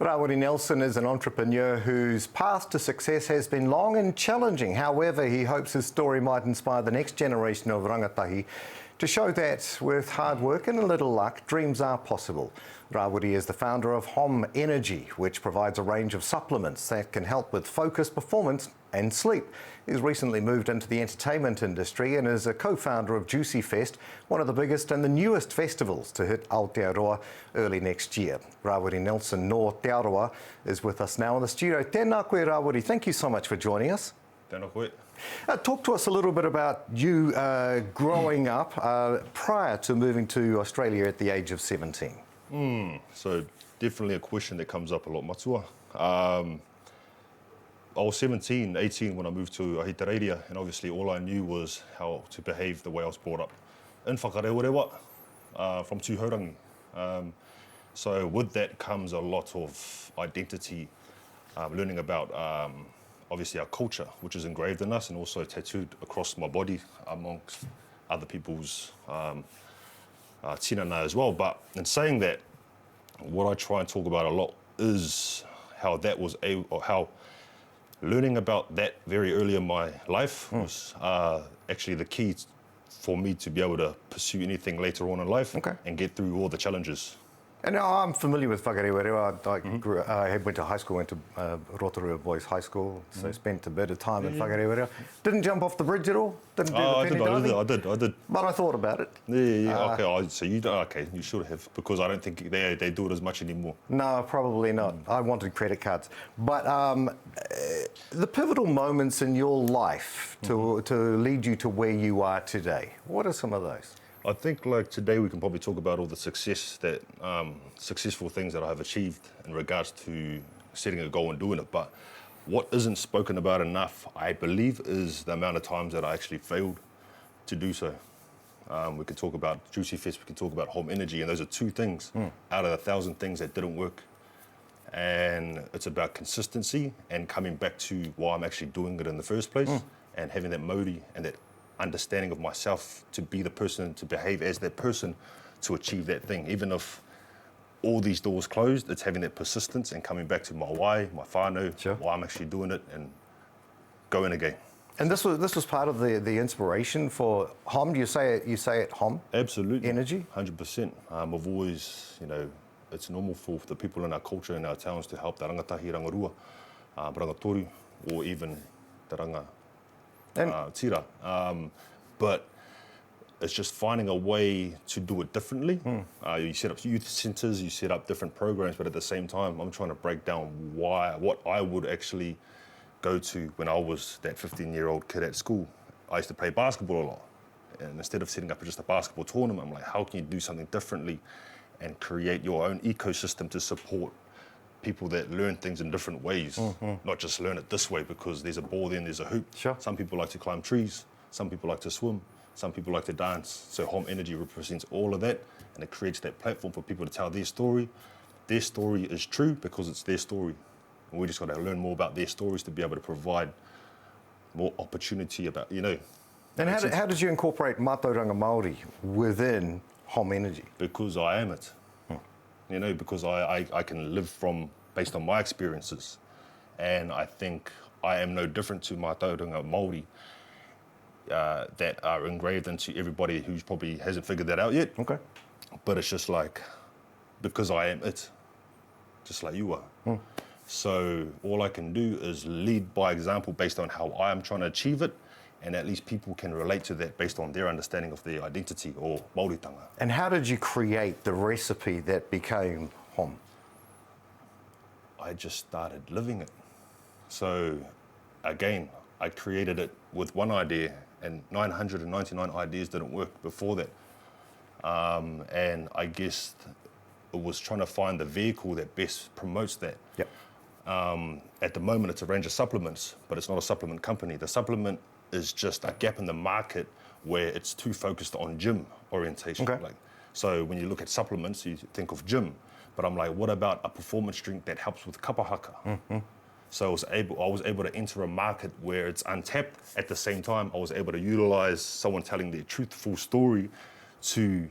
Rawiri Nelson is an entrepreneur whose path to success has been long and challenging. However, he hopes his story might inspire the next generation of rangatahi to show that with hard work and a little luck, dreams are possible. Rawiri is the founder of Höm Energy, which provides a range of supplements that can help with focus, performance and sleep. He's recently moved into the entertainment industry and is a co-founder of Juicy Fest, one of the biggest and the newest festivals to hit Aotearoa early next year. Rawiri Nelson no Aotearoa is with us now in the studio. Tēnā koe, Rawiri. Thank you so much for joining us. Tēnā koe. Talk to us a little bit about you growing up prior to moving to Australia at the age of 17. So definitely a question that comes up a lot, Matua. I was 17, 18 when I moved to Aotearoa, and obviously all I knew was how to behave the way I was brought up in whakarewarewa, from tūhaurangi. So with that comes a lot of identity, learning about obviously our culture, which is engraved in us and also tattooed across my body amongst other people's tinana as well. But in saying that, what I try and talk about a lot is how that was how learning about that very early in my life was actually the key for me to be able to pursue anything later on in life and get through all the challenges. And now I'm familiar with whakarewarewa. I went to high school, went to Rotorua Boys High School, so spent a bit of time in whakarewarewa. Didn't jump off the bridge at all? Didn't do the penny diving? I did. But I thought about it. Okay, so you should have, because I don't think they do it as much anymore. No, probably not. I wanted credit cards. But the pivotal moments in your life to lead you to where you are today, what are some of those? I think like today we can probably talk about all the success that, successful things that I have achieved in regards to setting a goal and doing it. But what isn't spoken about enough, I believe, is the amount of times that I actually failed to do so. We can talk about Juicy Fest, we can talk about Höm Energy, and those are two things out of 1,000 things that didn't work. And it's about consistency and coming back to why I'm actually doing it in the first place and having that mauri and that understanding of myself to be the person, to behave as that person, to achieve that thing. Even if all these doors closed, it's having that persistence and coming back to my why, my whānau, why I'm actually doing it and going again. And this was part of the inspiration for Höm. You say it Höm? Absolutely. Energy? 100%. I've always, it's normal for the people in our culture and our towns to help the rangatahi, rangarua, rangatoru, or even the ranga tira. But it's just finding a way to do it differently. You set up youth centres, you set up different programs, but at the same time, I'm trying to break down what I would actually go to when I was that 15-year-old kid at school. I used to play basketball a lot. And instead of setting up just a basketball tournament, I'm like, how can you do something differently and create your own ecosystem to support people that learn things in different ways, not just learn it this way because there's a ball there and there's a hoop. Some people like to climb trees, some people like to swim, some people like to dance. So Höm Energy represents all of that, and it creates that platform for people to tell their story. Their story is true because it's their story. And we just got to learn more about their stories to be able to provide more opportunity about, And how did you incorporate mātauranga Māori within Höm Energy? Because I am it. Because I can live based on my experiences. And I think I am no different to my tauranga Māori that are engraved into everybody who probably hasn't figured that out yet. But it's just like, because I am it, just like you are. So all I can do is lead by example based on how I am trying to achieve it, and at least people can relate to that based on their understanding of their identity or Māoritanga. And how did you create the recipe that became Höm? I just started living it. So again, I created it with one idea and 999 ideas didn't work before that. And I guess it was trying to find the vehicle that best promotes that. At the moment, it's a range of supplements, but it's not a supplement company. The supplement is just a gap in the market where it's too focused on gym orientation. So when you look at supplements, you think of gym, but I'm like, what about a performance drink that helps with kapahaka? So I was able to enter a market where it's untapped. At the same time, I was able to utilize someone telling their truthful story to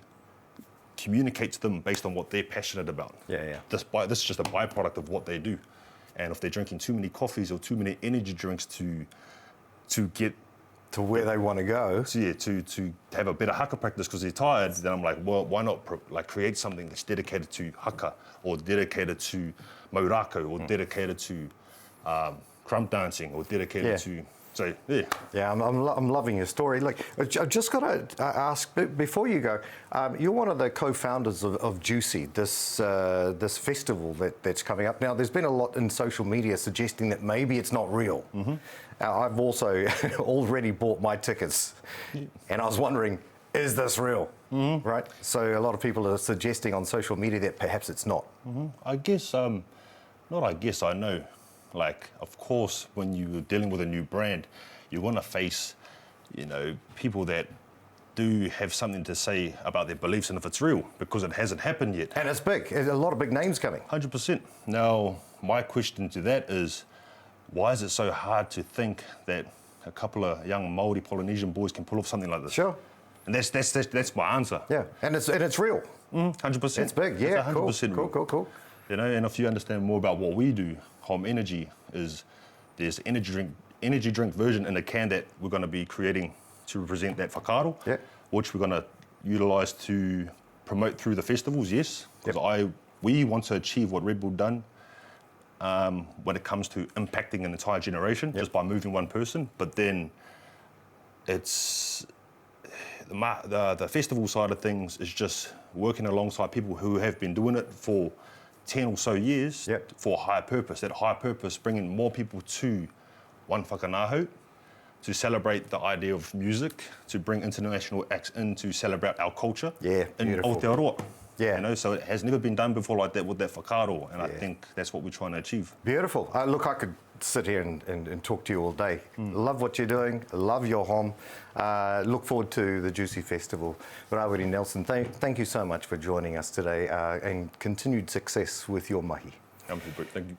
communicate to them based on what they're passionate about. Yeah. This is just a byproduct of what they do. And if they're drinking too many coffees or too many energy drinks to get to where they want to go. To have a better haka practice because they're tired, then I'm like, well, why not create something that's dedicated to haka or dedicated to maurako or dedicated to crump dancing or dedicated to... So, yeah. Yeah, I'm loving your story. Look, I've just got to ask, before you go, you're one of the co-founders of Juicy, this festival that's coming up. Now, there's been a lot in social media suggesting that maybe it's not real. Mm-hmm. I've also already bought my tickets, and I was wondering, is this real? Mm-hmm. Right? So a lot of people are suggesting on social media that perhaps it's not. Mm-hmm. I know. Like, of course, when you're dealing with a new brand, you're going to face, people that do have something to say about their beliefs and if it's real, because it hasn't happened yet. And it's big. There's a lot of big names coming. 100%. Now, my question to that is, why is it so hard to think that a couple of young Māori Polynesian boys can pull off something like this? Sure. And that's my answer. Yeah, and it's real. 100%. It's big, yeah. 100% real. Cool. And if you understand more about what we do, Höm Energy is there's energy drink version in a can that we're going to be creating to represent that whakaaro, which we're going to utilise to promote through the festivals, yes. Because we want to achieve what Red Bull done when it comes to impacting an entire generation just by moving one person. But then it's the festival side of things is just working alongside people who have been doing it for 10 or so years for a higher purpose. That higher purpose, bringing more people to one whakanaho, to celebrate the idea of music, to bring international acts in to celebrate our culture in Aotearoa. Yeah. So it has never been done before like that with that whakaaro, and I think that's what we're trying to achieve. Beautiful. Look, I could sit here and talk to you all day. Love what you're doing, love your Höm. Look forward to the Juicy Festival. Rawiri Nelson, thank you so much for joining us today, and continued success with your mahi. Thank you.